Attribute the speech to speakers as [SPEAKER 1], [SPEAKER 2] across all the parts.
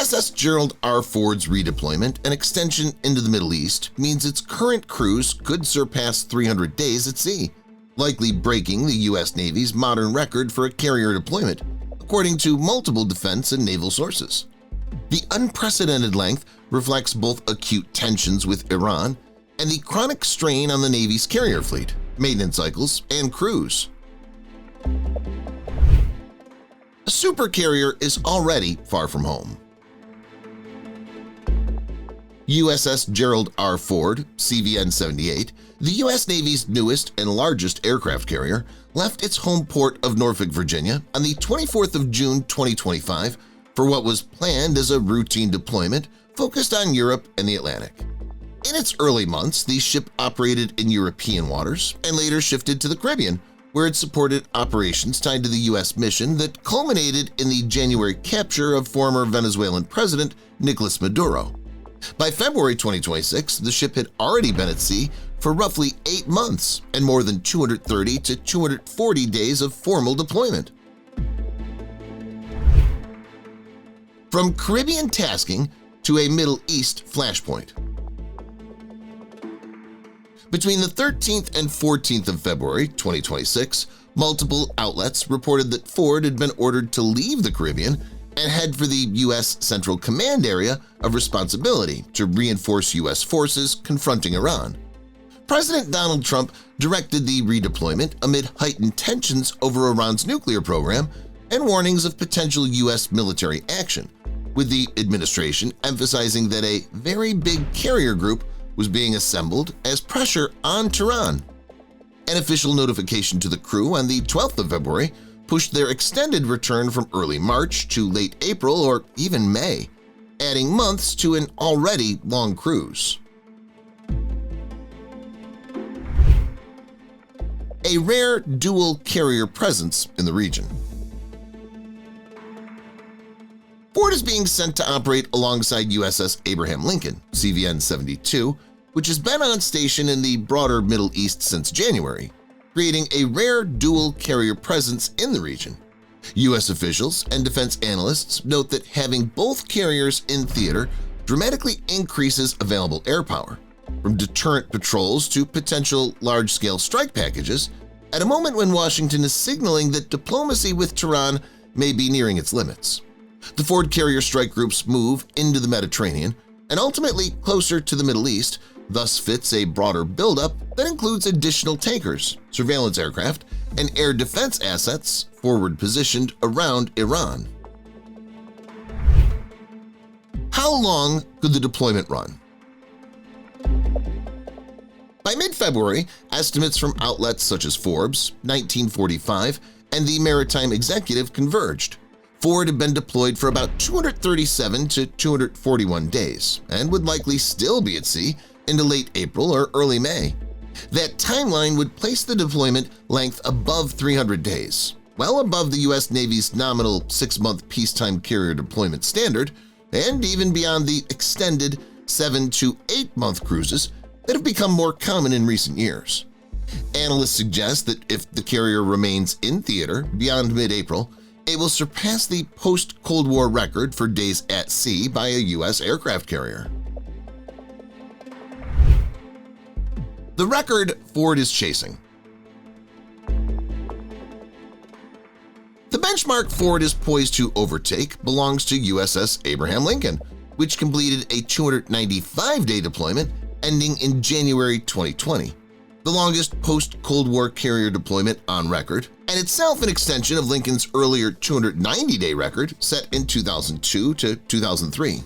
[SPEAKER 1] USS Gerald R. Ford's redeployment and extension into the Middle East means its current cruise could surpass 300 days at sea, likely breaking the U.S. Navy's modern record for a carrier deployment, according to multiple defense and naval sources. The unprecedented length reflects both acute tensions with Iran and the chronic strain on the Navy's carrier fleet, maintenance cycles, and crews. A supercarrier is already far from home. USS Gerald R. Ford, CVN-78, the U.S. Navy's newest and largest aircraft carrier, left its home port of Norfolk, Virginia on the 24th of June 2025 for what was planned as a routine deployment focused on Europe and the Atlantic. In its early months, the ship operated in European waters and later shifted to the Caribbean, where it supported operations tied to the U.S. mission that culminated in the January capture of former Venezuelan President Nicolas Maduro. By February 2026, the ship had already been at sea for roughly 8 months and more than 230 to 240 days of formal deployment. From Caribbean tasking to a Middle East flashpoint. Between the 13th and 14th of February 2026, multiple outlets reported that Ford had been ordered to leave the Caribbean and head for the U.S. Central Command area of responsibility to reinforce U.S. forces confronting Iran. President Donald Trump directed the redeployment amid heightened tensions over Iran's nuclear program and warnings of potential U.S. military action, with the administration emphasizing that a very big carrier group was being assembled as pressure on Tehran. An official notification to the crew on the 12th of February pushed their extended return from early March to late April or even May, adding months to an already long cruise. A rare dual carrier presence in the region. Ford is being sent to operate alongside USS Abraham Lincoln, CVN-72, which has been on station in the broader Middle East since January, creating a rare dual carrier presence in the region. U.S. officials and defense analysts note that having both carriers in theater dramatically increases available air power, from deterrent patrols to potential large-scale strike packages, at a moment when Washington is signaling that diplomacy with Tehran may be nearing its limits. The Ford carrier strike group's move into the Mediterranean and ultimately closer to the Middle East thus fits a broader buildup that includes additional tankers, surveillance aircraft, and air defense assets forward-positioned around Iran. How long could the deployment run? By mid-February, estimates from outlets such as Forbes, 1945, and the Maritime Executive converged. Ford had been deployed for about 237 to 241 days and would likely still be at sea into late April or early May. That timeline would place the deployment length above 300 days, well above the U.S. Navy's nominal 6-month peacetime carrier deployment standard, and even beyond the extended 7 to 8-month cruises that have become more common in recent years. Analysts suggest that if the carrier remains in theater beyond mid-April, it will surpass the post-Cold War record for days at sea by a U.S. aircraft carrier. The record Ford is chasing. The benchmark Ford is poised to overtake belongs to USS Abraham Lincoln, which completed a 295-day deployment ending in January 2020, the longest post-Cold War carrier deployment on record, and itself an extension of Lincoln's earlier 290-day record set in 2002 to 2003.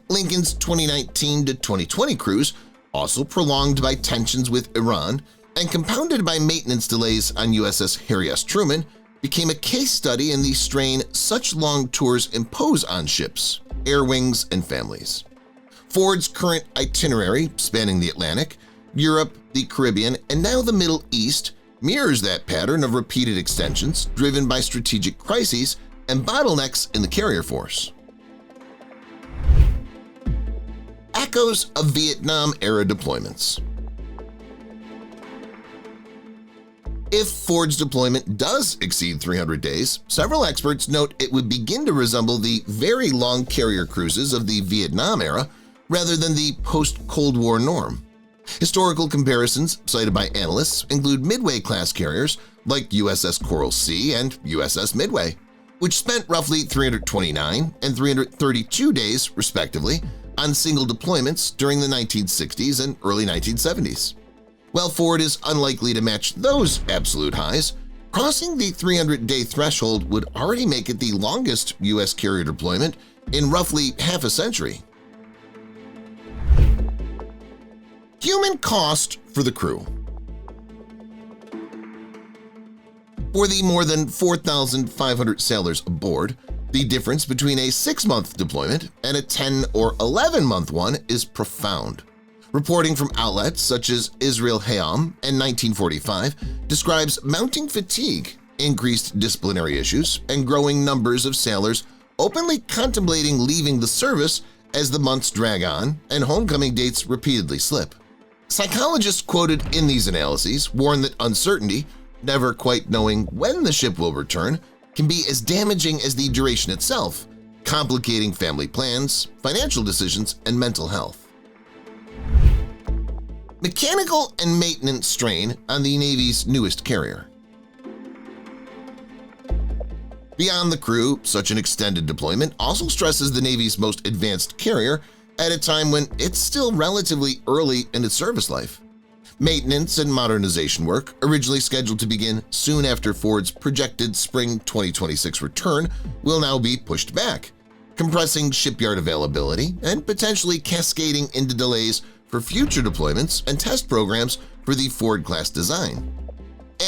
[SPEAKER 1] Lincoln's 2019 to 2020 cruise, also prolonged by tensions with Iran and compounded by maintenance delays on USS Harry S. Truman, became a case study in the strain such long tours impose on ships, air wings, and families. Ford's current itinerary, spanning the Atlantic, Europe, the Caribbean, and now the Middle East, mirrors that pattern of repeated extensions driven by strategic crises and bottlenecks in the carrier force. Echoes of Vietnam-era deployments. If Ford's deployment does exceed 300 days, several experts note it would begin to resemble the very long carrier cruises of the Vietnam era rather than the post-Cold War norm. Historical comparisons cited by analysts include Midway-class carriers like USS Coral Sea and USS Midway, which spent roughly 329 and 332 days, respectively, on single deployments during the 1960s and early 1970s. While Ford is unlikely to match those absolute highs, crossing the 300-day threshold would already make it the longest U.S. carrier deployment in roughly half a century. Human cost for the crew. For the more than 4,500 sailors aboard, the difference between a 6-month deployment and a 10- or 11-month one is profound. Reporting from outlets such as Israel Hayom in 1945 describes mounting fatigue, increased disciplinary issues, and growing numbers of sailors openly contemplating leaving the service as the months drag on and homecoming dates repeatedly slip. Psychologists quoted in these analyses warn that uncertainty, never quite knowing when the ship will return, can be as damaging as the duration itself, complicating family plans, financial decisions, and mental health. Mechanical and maintenance strain on the Navy's newest carrier. Beyond the crew, such an extended deployment also stresses the Navy's most advanced carrier at a time when it's still relatively early in its service life. Maintenance and modernization work, originally scheduled to begin soon after Ford's projected spring 2026 return, will now be pushed back, compressing shipyard availability and potentially cascading into delays for future deployments and test programs for the Ford-class design.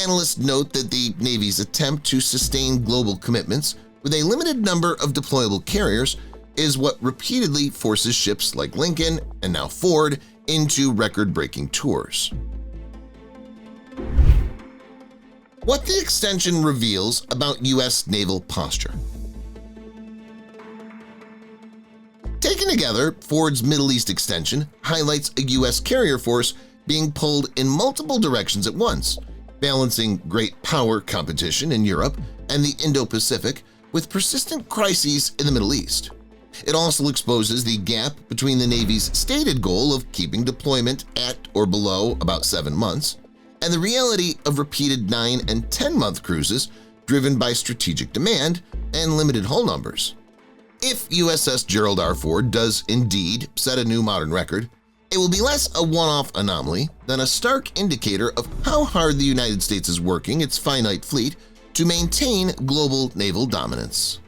[SPEAKER 1] Analysts note that the Navy's attempt to sustain global commitments with a limited number of deployable carriers is what repeatedly forces ships like Lincoln and now Ford into record-breaking tours. What the extension reveals about U.S. naval posture. Taken together, Ford's Middle East extension highlights a U.S. carrier force being pulled in multiple directions at once, balancing great power competition in Europe and the Indo-Pacific with persistent crises in the Middle East. It also exposes the gap between the Navy's stated goal of keeping deployment at or below about 7 months and the reality of repeated 9- and 10-month cruises driven by strategic demand and limited hull numbers. If USS Gerald R. Ford does indeed set a new modern record, it will be less a one-off anomaly than a stark indicator of how hard the United States is working its finite fleet to maintain global naval dominance.